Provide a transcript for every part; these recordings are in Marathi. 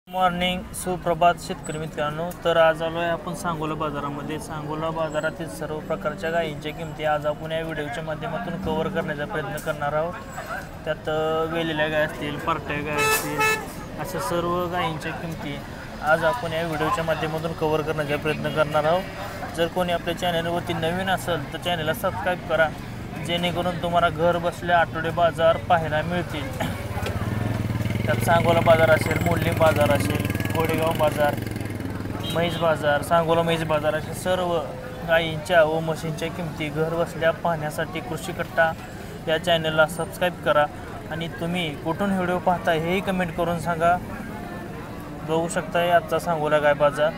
मॉर्निंग सुप्रभात शेतकरी मित्रांनो. तर आज आलो आहे आपण सांगोला बाजारामध्ये. सांगोला बाजारातील सर्व प्रकारच्या गायींच्या किमती आज आपण या व्हिडिओच्या माध्यमातून कव्हर करण्याचा प्रयत्न करणार आहोत. त्यात वेलेल्या गाय असतील, पार्ट्या गाय असतील, अशा सर्व गायींच्या किमती आज आपण या व्हिडिओच्या माध्यमातून कव्हर करण्याचा प्रयत्न करणार आहोत. जर कोणी आपल्या चॅनलवरती नवीन असेल तर चॅनलला सबस्क्राईब करा, जेणेकरून तुम्हाला घर बसल्या आठवडे बाजार पाहायला मिळतील. त्यात सांगोला बाजार असेल, मोडलिंग बाजार असेल, गोडेगाव बाजार, म्हैस बाजार, सांगोला म्हैस बाजार अशा सर्व गायींच्या व म्हशींच्या किमती घर बसल्या पाहण्यासाठी कृषी कट्टा या चॅनलला सबस्क्राईब करा. आणि तुम्ही कुठून व्हिडिओ पाहता हेही कमेंट करून सांगा. बघू शकताय आजचा सांगोला गाय बाजार.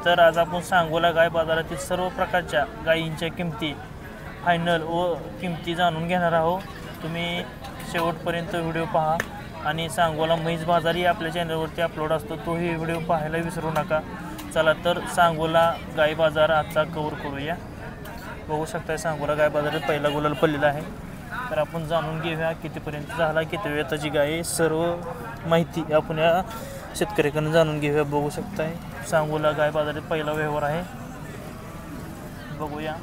तर आज आपण सांगोला गाय बाजारातील सर्व प्रकारच्या गायींच्या किमती फायनल व किमती जाणून घेणार आहोत. तुम्ही शेवटपर्यंत व्हिडिओ पहा. आणि सांगोला म्हैस बाजारही आपल्या चॅनलवरती अपलोड असतो, तोही व्हिडिओ पाहायला विसरू नका. चला तर सांगोला गाय बाजार आजचा कव्हर करूया. बघू शकता सांगोला गाय बाजारात पहिला गुलाल पडलेला आहे. तर आपण जाणून घेऊया कितीपर्यंत झाला, किती वेळ त्याची गाय, सर्व माहिती आपण या शेतकऱ्याकडून जाणून घेऊया. बघू शकताय सांगोला गाय बाजारात पहिला व्यवहार आहे. बघूया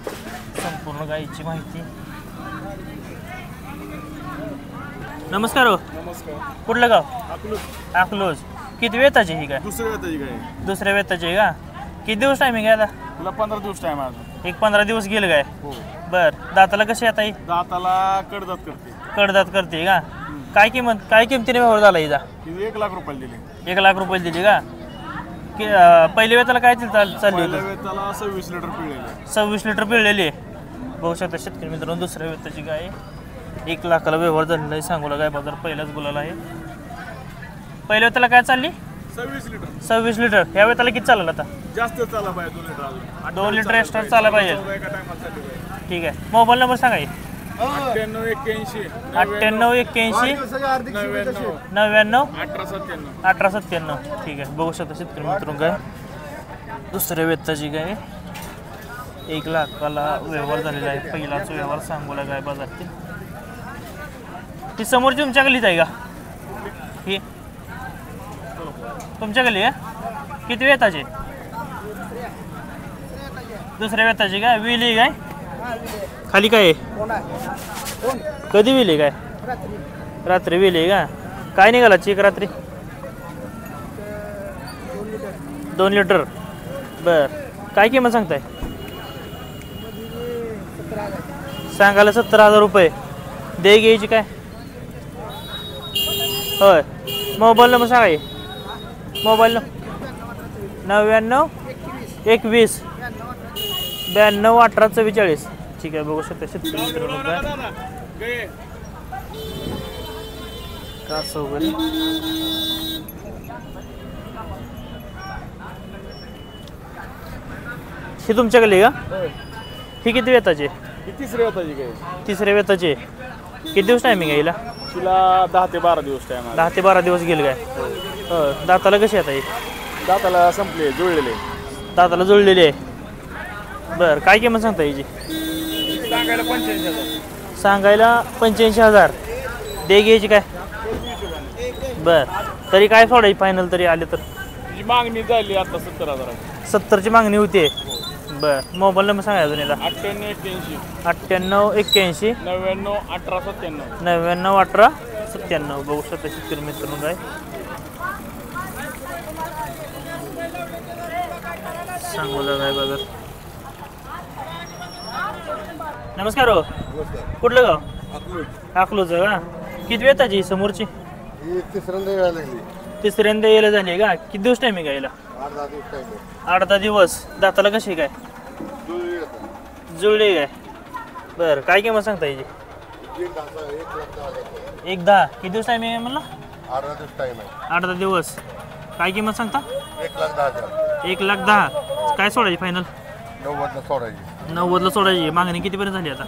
संपूर्ण गायीची माहिती. नमस्कार हो. नमस्कार. कुठलं गाव? अकलूज. अकलूज. किती वेताची ही काय? दुसऱ्या वेताची काय? दुसऱ्या वेताची आहे का? किती दिवस टायमिंग आहे आता? तुला 15 दिवस टाइम आहे अजून. एक 15 दिवस गेलं काय? हो. बर. दाताला कशी आता ही? दाताला कडदात करते. कडदात करते का? काय किमतीने व्यवहार झाला हिचा? तिने 1 लाख रुपये दिले. 1 लाख रुपये दिली का? की पहिल्या वेताला काय चालली पहिल्या होती? वेताला 26 लिटर पिळलेले. 26 लिटर पिळलेली आहे. बघू शकता शेतकरी मित्रांनो, दुसऱ्या वेताची गाय 1 लाखाला व्यवहार झालेला आहे. सांगोला गाय बाजार पहिलाच गुलाल आहे. पहिल्या वेताला काय चालली? 26 लिटर. 26 लिटर. ह्या वेताला किती चालेल आता? जास्त चाला पाहिजे 2 लिटर अजून. 2 लिटर एक्स्ट्रा चाला पाहिजे. एका टायमाला. ठीक आहे. मोबाईल नंबर सांगा. 98 81 98 81 99 18 1897. ठीक आहे. बघू शकता शेतकरी मित्रांनो गाय दुसऱ्या वेताची गाय 1 लाखाला व्यवहार झालेला आहे. पहिलाच व्यवहार सांगोला गाय बाजारातील. ती समोरची तुमच्या गल्लीच आहे का? ही तुमच्या गल्ली आहे? किती वेताची? दुसऱ्या वेताची काय? विली काय? खाली काय आहे? कधी विली काय? रात्री विली का? काय निघाला चीक रात्री? 2 लिटर. बर. काय किंमत सांगताय? सांगायला 70,000 रुपये. दे घ्यायची काय? होय. मोबाईल नंबर सांगा. मोबाईल 99 21 92 18 44. ठीक आहे. बघू शकता शेतकरी मित्रांनो कास वगैरे ही तुमच्याकडे का? ही किती वेताची? तिसऱ्या वेताची काय? तिसऱ्या वेताची. किती दिवस टायमिंग आहे हिला? तिला 10 ते 12 दिवस टाइम आहे. 10 ते 12 दिवस गेले काय? हो. दाताला कशी आता ही? दाताला संपले, जुळलेले. दाताला जुळलेली आहे. बरं. काय किंमत सांगता याची? सांगायला 85,000. सांगायला 85,000. दे घ्यायची काय? बरं. तरी काय सोडायची फायनल तरी आले तर? ही मागणी झाली आता 70,000. 70ची मागणी होती. बरं. मोबाईल नंबर सांगा अजून याला. 98 81 98 81 99 18 97. 99 18 97. बघू शकता शेतकरी मित्रांनो काय सांगोला गाय बाजार. नमस्कार हो. कुठलं गाव? अकलूज का? किती वेताची समोरची? तिसऱ्यांदा यायला झाली का? किती दिवस टायमिंग आहे यायला? 8-10 दिवस. दाताला कशी काय? जुळली काय? बरं. काय किंमत सांगता याची? 1-10. किती दिवस टायमिंग आहे म्हणला? 8-10 दिवस. काय किंमत सांगता? 1,10,000. काय सोडायची फायनल? 90ला सोडायची. 90ला सोडायची. मागणी कितीपर्यंत झाली आता?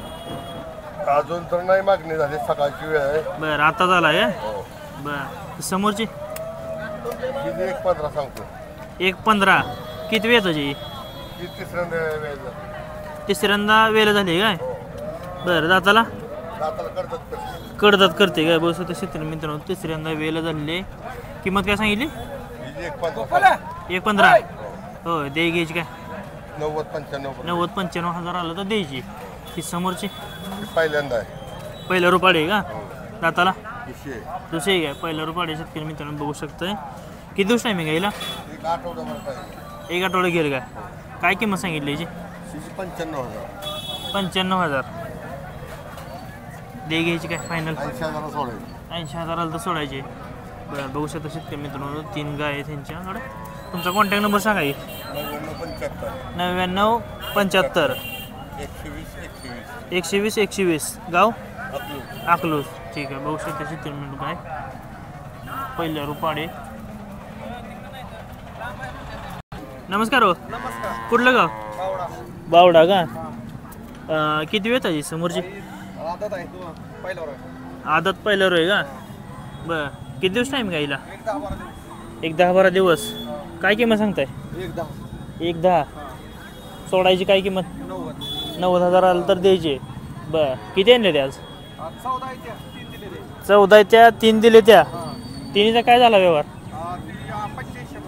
अजून तर नाही मागणी झाली, सकाळची वेळ आहे. बरं. आता झाला आहे. हो. बरं. समोरची? 1,15 सांगतो. 1,15. किती वेळ त्याची? तिसऱ्यांदा वेळ. तिसऱ्यांदा वेळ झाली काय? बरं. दाताला? दाताला करतात. कडदात करते काय? बस शेतकरी मित्रांनो तिसऱ्यांदा वेळ झालेले किंमत काय सांगितली? हिची 1,15. 1,15. हो दे घ्यायची काय? 90-95. 90-95 हजार आलं तर द्यायची. ही समोरची पहिल्यांदा आहे. पहिला रुपाडे आहे का? दाताला विषय दुसरी आहे काय? पहिला रुपाडे शेतकरी मित्रांनो बघू शकतोय. किती दिवस टायमिंग आहे हिला? एक आठवडाभर पाहिजे. एक आठवडा घेईल काय? काय किंमत सांगितली याची? हिची 95,000. 95,000. दे घ्यायची काय फायनल? 80,000 सोडायची. 80,000 आलं तर सोडायचे. बरं बघू शकता शेतकरी मित्रांनो 3 गाय आहेत त्यांच्याकडे. तुमचा कॉन्टॅक्ट नंबर सांगा की? 99-75. 99-75 120-120. 120-120. गाव आपलं अकलूज. ठीक आहे बघू शकता शेतकरी मित्रांनो काय पहिल्या रुपाडे. नमस्कार हो. नमस्कार. कुठलं गाव? बावडा. बावडा का? किती वेळ आहे समोरची? आदत आहे तू पहिल्यावर आहे. आदत पहिल्यावर आहे का? बरं किती दिवस टाईम गाईला? 1-10-12 दिवस. एक 10-12 दिवस. काय किंमत सांगताय? 1-10. 1-10. सोडायची काय किंमत? 90. 90,000 आलं तर द्यायचे. बरं किती आणले ते आज? 14 आहे त्या 3 दिले ते. 14 त्या 3 दिले त्या. हां. तिन्हीचा काय झाला व्यवहार? ती 85.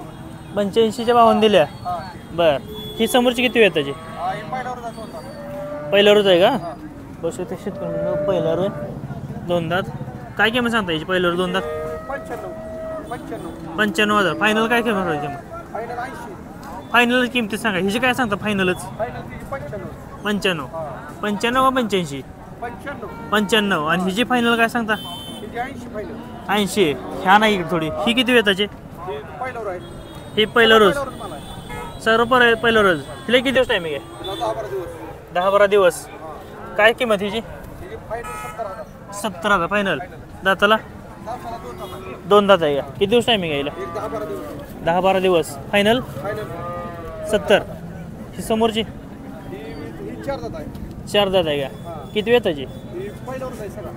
85च्या भावाने दिल्या. हां. बरं ही समोरची किती वेळ त्याची? ही पहिल्यावर जातो होता. पहिल्यावरच आहे का? हां. बस ते शेतकऱ्यांना पहिल्यावर आहे. 2 दात. काय किंमत सांगता याची पहिल्यावर 2 दात? 95. 95,000. फायनल काय किंमत होईल मग? फायनल 80. फायनल किमती सांगा. हिची काय सांगता फायनलच? फायनल ती 95. 95. हां. 95 का 85? 95. 95. आणि हिची फायनल काय सांगता? तिची 80 फायनल. 80. ह्या नाही इकडे थोडी. ही किती वेताची? ती पहिल्यावर आहे. ही पहिलं रोज. पहिल्यावरच मला आहे. सर्व पहिलं रोज. हिला किती दिवस टायमिंग आहे? तिला 10-12 दिवस. 10-12 दिवस. हां. काय किंमत हिची? तिची फायनल 70,000. 70,000 फायनल. दाताला दाताला 2 दात आहे. 2 दात आहे का? किती दिवस टायमिंग आहे हिला? 10-12 दिवस. 10-12 दिवस. Final final 70. ही समोरची ही 4 दात आहे. 4 दात आहे का? हां. किती वेताची? ही पहिल्यावरच आहे सगळा.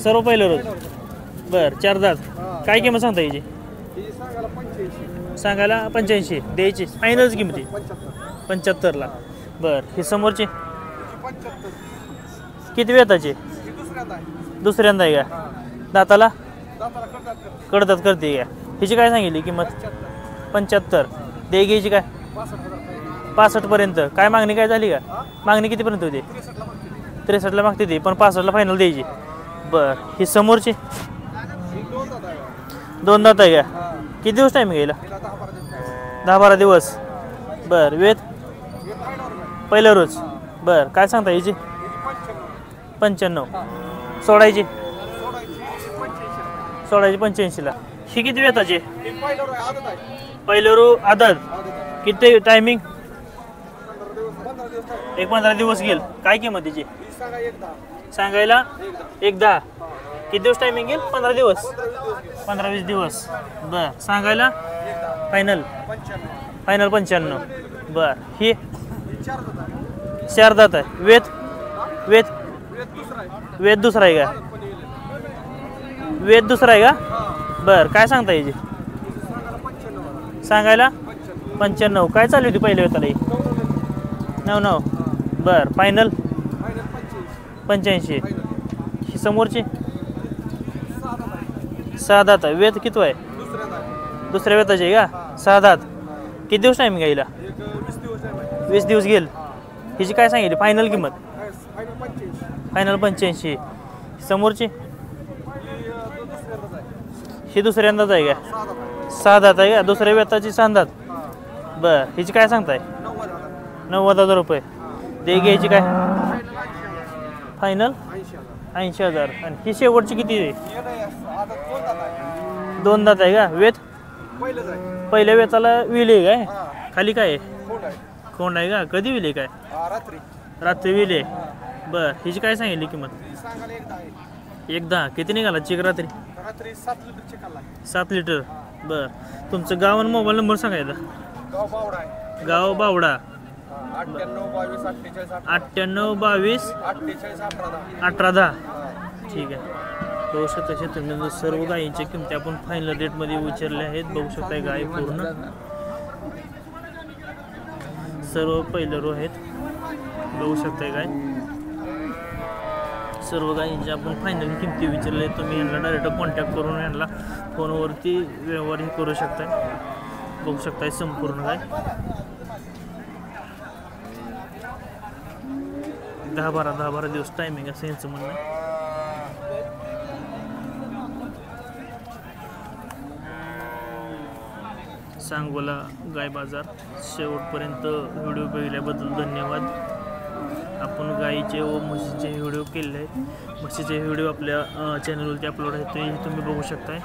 सर्व पहिलं रोज. पहिल्यावरच आहे. बरं 4 दात. हां. काय किंमत सांगता याची? ही सांगायला 85. सांगायला 85 द्यायची फायनलच किंमती 75. 75ला. बरं ही समोरची ही 75. किती वेताची? ही दुसऱ्यांदा आहे. दुसऱ्यांदा आहे का? हां. दाताला दाताला करतात कर. कडतात करते का? हिची काय सांगितली किंमत? 75. दे घ्यायची काय? 65,000 पाहिजे. 65 पर्यंत. काय मागणी काय झाली का? हां. मागणी कितीपर्यंत होती? 63ला मागते. 63ला मागते ती पण 65ला फायनल द्यायची. बरं ही समोरची ही 2 दात आहे. 2 दात आहे का? हां. किती दिवस टाईम घ्यायला? तिला 10-12 दिवस. 10-12 दिवस. बरं वेत ही पहिल्यावर आहे. पहिलं रोज. बरं काय सांगता याची? हिची 95. 95. हां. सोडायची सोडायची 85. सोडायची 85ला. ही किती वेताची? ही पहिल्यावर आहे. आदत आहे. पहिलं रो आदत. आदत आहे. किती टायमिंग? 15 दिवस आहे. एक 15 दिवस घेईल. काय किंमत तिची? ही सांगा 1-10. सांगायला 1-10. 1-10. किती दिवस टायमिंग घेईल? 15 दिवस. 15-20 15-20 दिवस. दिवस. बरं सांगायला 1-10. फायनल 95. फायनल 95. बरं ही ही 4 दात आहे. 4 दात आहे. वेत वेत वेद दुसरा आहे. वेत दुसरा आहे का? पण येईल. वेत दुसरा आहे का? हां. बरं काय सांगता याची? हिची सांगायला 95. सांगायला 95. 95. काय चालू होती पहिल्या वेताला ही? 99. बरं फायनल फायनल 85. 85. फायनल. ही समोरची 6 दात आहे. 6 दात आहे. वेत किती आहे? दुसऱ्यांदा आहे. दुसऱ्या वेताची आहे का? 6 दात. किती दिवस टाईम घ्यायला? एक 20 दिवस आहे माहिती. 20 दिवस घेईल. हिची काय सांगितली फायनल किंमत? फायनल 85. फायनल 85. समोरची दुसऱ्यांदाच आहे. ही दुसऱ्यांदाच आहे का? 6 दात आहे. 6 दात आहे का? दुसऱ्या वेताची 6 दात. हां. बरं हिची काय सांगताय? 90,000. 90,000 रुपये. दे घ्यायची काय? फायनल 80,000. फायनल 80,000. 80,000. आणि ही शेवटची किती आहे? हे नाही आता 2 दात आहे. 2 दात आहे का? वेत पहिलंच आहे. पहिल्या वेताला विले काय? हां. खाली काय आहे? खोंड आहे. कोंड आहे का? कधी विले काय? रात्री. रात्री विले. बरं हिची काय सांगितली किंमत? ही सांगायला 1-10 आहे. 1-10. किती निघाला चिक रात्री? रात्री 7 लिटर चिकन आहे. 7 लिटर. बरं तुमचं गाव आणि मोबाईल नंबर सांगायचा. गाव बावडा आहे. गाव बावडा. 98 22 48 98 22 48 18 18 ठीक आहे. बघू शकता शेतकऱ्यांनी सर्व गायींच्या किमती आपण फायनल रेटमध्ये विचारल्या आहेत. बघू शकता गाय पूर्ण सर्व पहिलं रो आहेत. बघू शकताय गाय सर्व गायींची आपण फायनल किमती विचारले. तुम्ही यांना डायरेक्ट कॉन्टॅक्ट करून यांना फोनवरती व्यवहारही करू शकताय. बघू शकताय संपूर्ण गाय 10-12 दिवस टायमिंग असं यांचं म्हणणं आहे. सांगोला गाय बाजार शेवटपर्यंत व्हिडिओ बघितल्याबद्दल धन्यवाद. आपण गायीचे व म्हशीचे व्हिडिओ केले आहेत. म्हशीचे व्हिडिओ आपल्या चॅनलवरती अपलोड आहेत, ते तुम्ही बघू शकताय.